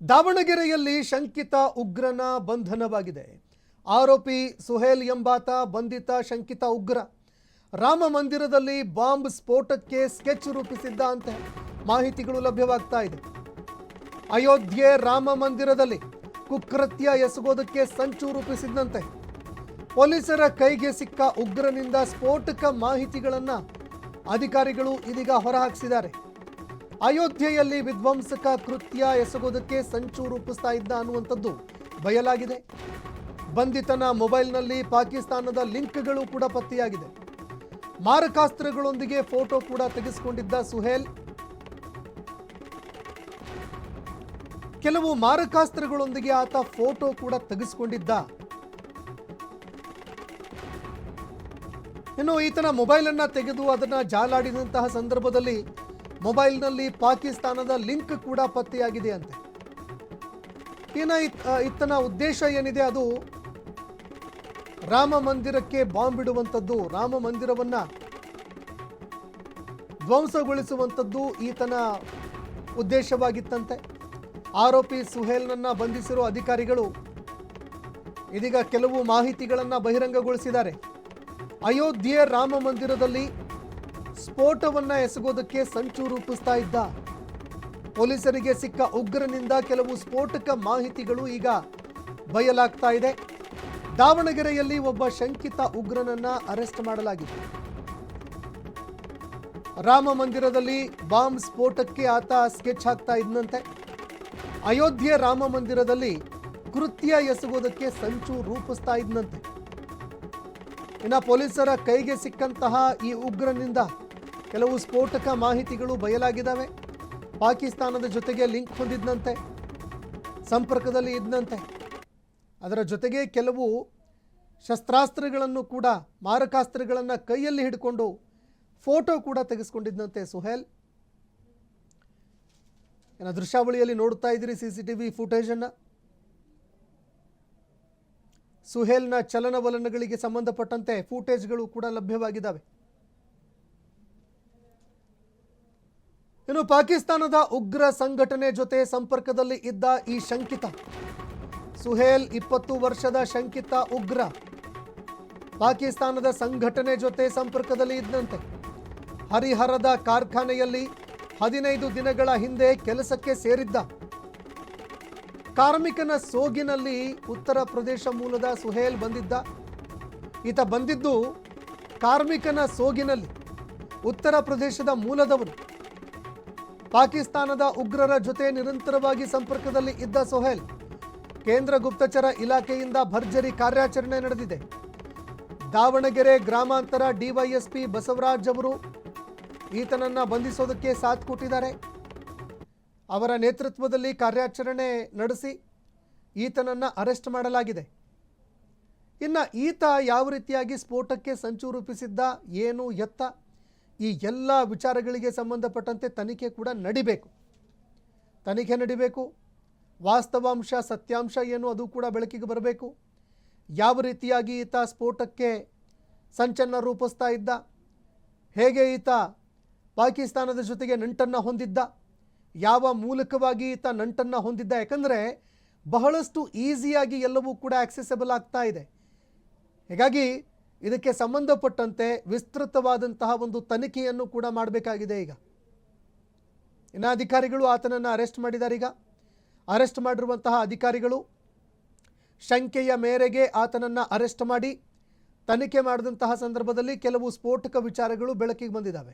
ದಾವಣಗೆರೆಯಲ್ಲಿ ಶಂಕಿತ ಉಗ್ರನ ಬಂಧನವಾಗಿದೆ. ಆರೋಪಿ ಸುಹೇಲ್ ಎಂಬಾತ ಬಂಧಿತ ಶಂಕಿತ ಉಗ್ರ. ರಾಮ ಮಂದಿರದಲ್ಲಿ ಬಾಂಬ್ ಸ್ಫೋಟಕ್ಕೆ ಸ್ಕೆಚ್ ರೂಪಿಸಿದ್ದ ಅಂತ ಮಾಹಿತಿಗಳು ಲಭ್ಯವಾಗ್ತಾ ಇದೆ. ಅಯೋಧ್ಯೆ ರಾಮ ಮಂದಿರದಲ್ಲಿ ಕುಕೃತ್ಯ ಎಸಗೋದಕ್ಕೆ ಸಂಚು ರೂಪಿಸಿದಂತೆ ಪೊಲೀಸರ ಕೈಗೆ ಸಿಕ್ಕ ಉಗ್ರನಿಂದ ಸ್ಫೋಟಕ ಮಾಹಿತಿಗಳನ್ನು ಅಧಿಕಾರಿಗಳು ಇದೀಗ ಹೊರಹಾಕಿಸಿದ್ದಾರೆ. ಅಯೋಧ್ಯೆಯಲ್ಲಿ ವಿಧ್ವಂಸಕ ಕೃತ್ಯ ಎಸಗೋದಕ್ಕೆ ಸಂಚು ರೂಪಿಸ್ತಾ ಇದ್ದ ಅನ್ನುವಂಥದ್ದು ಬಯಲಾಗಿದೆ. ಬಂಧಿತನ ಮೊಬೈಲ್ನಲ್ಲಿ ಪಾಕಿಸ್ತಾನದ ಲಿಂಕ್ಗಳು ಕೂಡ ಪತ್ತೆಯಾಗಿದೆ. ಮಾರಕಾಸ್ತ್ರಗಳೊಂದಿಗೆ ಫೋಟೋ ಕೂಡ ತೆಗೆಸಿಕೊಂಡಿದ್ದ ಸುಹೇಲ್ ಕೆಲವು ಮಾರಕಾಸ್ತ್ರಗಳೊಂದಿಗೆ ಆತ ಫೋಟೋ ಕೂಡ ತೆಗೆಸಿಕೊಂಡಿದ್ದ. ಇನ್ನು ಈತನ ಮೊಬೈಲ್ ಅನ್ನ ತೆಗೆದು ಅದನ್ನ ಜಾಲಾಡಿದಂತಹ ಸಂದರ್ಭದಲ್ಲಿ ಮೊಬೈಲ್ನಲ್ಲಿ ಪಾಕಿಸ್ತಾನದ ಲಿಂಕ್ ಕೂಡ ಪತ್ತೆಯಾಗಿದೆ ಅಂತೆ. ಇತನ ಉದ್ದೇಶ ಏನಿದೆ ಅದು ರಾಮ ಮಂದಿರಕ್ಕೆ ಬಾಂಬ್ ಇಡುವಂಥದ್ದು, ರಾಮ ಮಂದಿರವನ್ನ ಧ್ವಂಸಗೊಳಿಸುವಂಥದ್ದು ಈತನ ಉದ್ದೇಶವಾಗಿತ್ತಂತೆ. ಆರೋಪಿ ಸುಹೇಲ್ನನ್ನ ಬಂಧಿಸಿರುವ ಅಧಿಕಾರಿಗಳು ಇದೀಗ ಕೆಲವು ಮಾಹಿತಿಗಳನ್ನು ಬಹಿರಂಗಗೊಳಿಸಿದ್ದಾರೆ. ಅಯೋಧ್ಯೆ ರಾಮ ಮಂದಿರದಲ್ಲಿ ಸ್ಫೋಟವನ್ನ ಎಸಗೋದಕ್ಕೆ ಸಂಚು ರೂಪಿಸ್ತಾ ಇದ್ದ. ಪೊಲೀಸರಿಗೆ ಸಿಕ್ಕ ಉಗ್ರನಿಂದ ಕೆಲವು ಸ್ಫೋಟಕ ಮಾಹಿತಿಗಳು ಈಗ ಬಯಲಾಗ್ತಾ ಇದೆ. ದಾವಣಗೆರೆಯಲ್ಲಿ ಒಬ್ಬ ಶಂಕಿತ ಉಗ್ರನನ್ನ ಅರೆಸ್ಟ್ ಮಾಡಲಾಗಿದೆ. ರಾಮ ಮಂದಿರದಲ್ಲಿ ಬಾಂಬ್ ಸ್ಫೋಟಕ್ಕೆ ಆತ ಸ್ಕೆಚ್ ಹಾಕ್ತಾ ಇದ್ದಂತೆ. ಅಯೋಧ್ಯೆ ರಾಮ ಮಂದಿರದಲ್ಲಿ ಕೃತ್ಯ ಎಸಗೋದಕ್ಕೆ ಸಂಚು ರೂಪಿಸ್ತಾ ಇದ್ದಂತೆ. ಇನ್ನು ಪೊಲೀಸರ ಕೈಗೆ ಸಿಕ್ಕಂತಹ ಈ ಉಗ್ರನಿಂದ ಕೆಲವು ಸ್ಫೋಟಕ ಮಾಹಿತಿಗಳು ಬಯಲಾಗಿದ್ದಾವೆ. ಪಾಕಿಸ್ತಾನದ ಜೊತೆಗೆ ಲಿಂಕ್ ಹೊಂದಿದ್ದಂತೆ, ಸಂಪರ್ಕದಲ್ಲಿ ಇದ್ದಂತೆ. ಅದರ ಜೊತೆಗೆ ಕೆಲವು ಶಸ್ತ್ರಾಸ್ತ್ರಗಳನ್ನು ಕೂಡ, ಮಾರಕಾಸ್ತ್ರಗಳನ್ನು ಕೈಯಲ್ಲಿ ಹಿಡ್ಕೊಂಡು ಫೋಟೋ ಕೂಡ ತೆಗೆಸ್ಕೊಂಡಿದ್ದಂತೆ ಸುಹೇಲ್. ಇನ್ನು ದೃಶ್ಯಾವಳಿಯಲ್ಲಿ ನೋಡ್ತಾ ಇದ್ದೀರಿ CCTV ಫುಟೇಜನ್ನು. ಸುಹೇಲ್ನ ಚಲನವಲನಗಳಿಗೆ ಸಂಬಂಧಪಟ್ಟಂತೆ ಫುಟೇಜ್ಗಳು ಕೂಡ ಲಭ್ಯವಾಗಿದ್ದಾವೆ. ಇನ್ನು ಪಾಕಿಸ್ತಾನದ ಉಗ್ರ ಸಂಘಟನೆ ಜೊತೆ ಸಂಪರ್ಕದಲ್ಲಿ ಇದ್ದ ಈ ಶಂಕಿತ ಸುಹೇಲ್ 20 ವರ್ಷದ ಶಂಕಿತ ಉಗ್ರ ಪಾಕಿಸ್ತಾನದ ಸಂಘಟನೆ ಜೊತೆ ಸಂಪರ್ಕದಲ್ಲಿ ಇದ್ದಂತೆ. ಹರಿಹರದ ಕಾರ್ಖಾನೆಯಲ್ಲಿ 15 ದಿನಗಳ ಹಿಂದೆ ಕೆಲಸಕ್ಕೆ ಸೇರಿದ್ದ. ಕಾರ್ಮಿಕನ ಸೋಗಿನಲ್ಲಿ ಉತ್ತರ ಪ್ರದೇಶ ಮೂಲದ ಸುಹೇಲ್ ಬಂದಿದ್ದ. ಈತ ಬಂದಿದ್ದು ಕಾರ್ಮಿಕನ ಸೋಗಿನಲ್ಲಿ, ಉತ್ತರ ಪ್ರದೇಶದ ಮೂಲದವನು. ಪಾಕಿಸ್ತಾನದ ಉಗ್ರರ ಜೊತೆ ನಿರಂತರವಾಗಿ ಸಂಪರ್ಕದಲ್ಲಿ ಇದ್ದ ಸುಹೇಲ್. ಕೇಂದ್ರ ಗುಪ್ತಚರ ಇಲಾಖೆಯಿಂದ ಭರ್ಜರಿ ಕಾರ್ಯಾಚರಣೆ ನಡೆದಿದೆ. ದಾವಣಗೆರೆ ಗ್ರಾಮಾಂತರ DYSP ಬಸವರಾಜ್ ಅವರು ಈತನನ್ನ ಬಂಧಿಸೋದಕ್ಕೆ ಸಾಥ್ ಕೊಟ್ಟಿದ್ದಾರೆ. ಅವರ ನೇತೃತ್ವದಲ್ಲಿ ಕಾರ್ಯಾಚರಣೆ ನಡೆಸಿ ಈತನನ್ನ ಅರೆಸ್ಟ್ ಮಾಡಲಾಗಿದೆ. ಇನ್ನು ಈತ ಯಾವ ರೀತಿಯಾಗಿ ಸ್ಫೋಟಕ್ಕೆ ಸಂಚು ರೂಪಿಸಿದ್ದ, ಏನು ಎತ್ತ, ಈ ಎಲ್ಲ ವಿಚಾರಗಳಿಗೆ ಸಂಬಂಧಪಟ್ಟಂತೆ ತನಿಖೆ ಕೂಡ ನಡಿಬೇಕು. ವಾಸ್ತವಾಂಶ, ಸತ್ಯಾಂಶ ಏನು ಅದು ಕೂಡ ಬೆಳಕಿಗೆ ಬರಬೇಕು. ಯಾವ ರೀತಿಯಾಗಿ ಈತ ಸ್ಫೋಟಕ್ಕೆ ಸಂಚನ್ನು ರೂಪಿಸ್ತಾ ಇದ್ದ, ಹೇಗೆ ಈತ ಪಾಕಿಸ್ತಾನದ ಜೊತೆಗೆ ನಂಟನ್ನು ಹೊಂದಿದ್ದ, ಯಾವ ಮೂಲಕವಾಗಿ ಈತ ನಂಟನ್ನು ಹೊಂದಿದ್ದ. ಯಾಕಂದರೆ ಬಹಳಷ್ಟು ಈಸಿಯಾಗಿ ಎಲ್ಲವೂ ಕೂಡ ಆಕ್ಸೆಸಬಲ್ ಆಗ್ತಾ ಇದೆ. ಹೀಗಾಗಿ ಇದಕ್ಕೆ ಸಂಬಂಧಪಟ್ಟಂತೆ ವಿಸ್ತೃತವಾದಂತಹ ಒಂದು ತನಿಖೆಯನ್ನು ಕೂಡ ಮಾಡಬೇಕಾಗಿದೆ. ಈಗ ಇನ್ನು ಅಧಿಕಾರಿಗಳು ಆತನನ್ನು ಅರೆಸ್ಟ್ ಮಾಡಿದ್ದಾರೆ. ಈಗ ಅರೆಸ್ಟ್ ಮಾಡಿರುವಂತಹ ಅಧಿಕಾರಿಗಳು ಶಂಕೆಯ ಮೇರೆಗೆ ಆತನನ್ನು ಅರೆಸ್ಟ್ ಮಾಡಿ ತನಿಖೆ ಮಾಡಿದಂತಹ ಸಂದರ್ಭದಲ್ಲಿ ಕೆಲವು ಸ್ಫೋಟಕ ವಿಚಾರಗಳು ಬೆಳಕಿಗೆ ಬಂದಿದ್ದಾವೆ.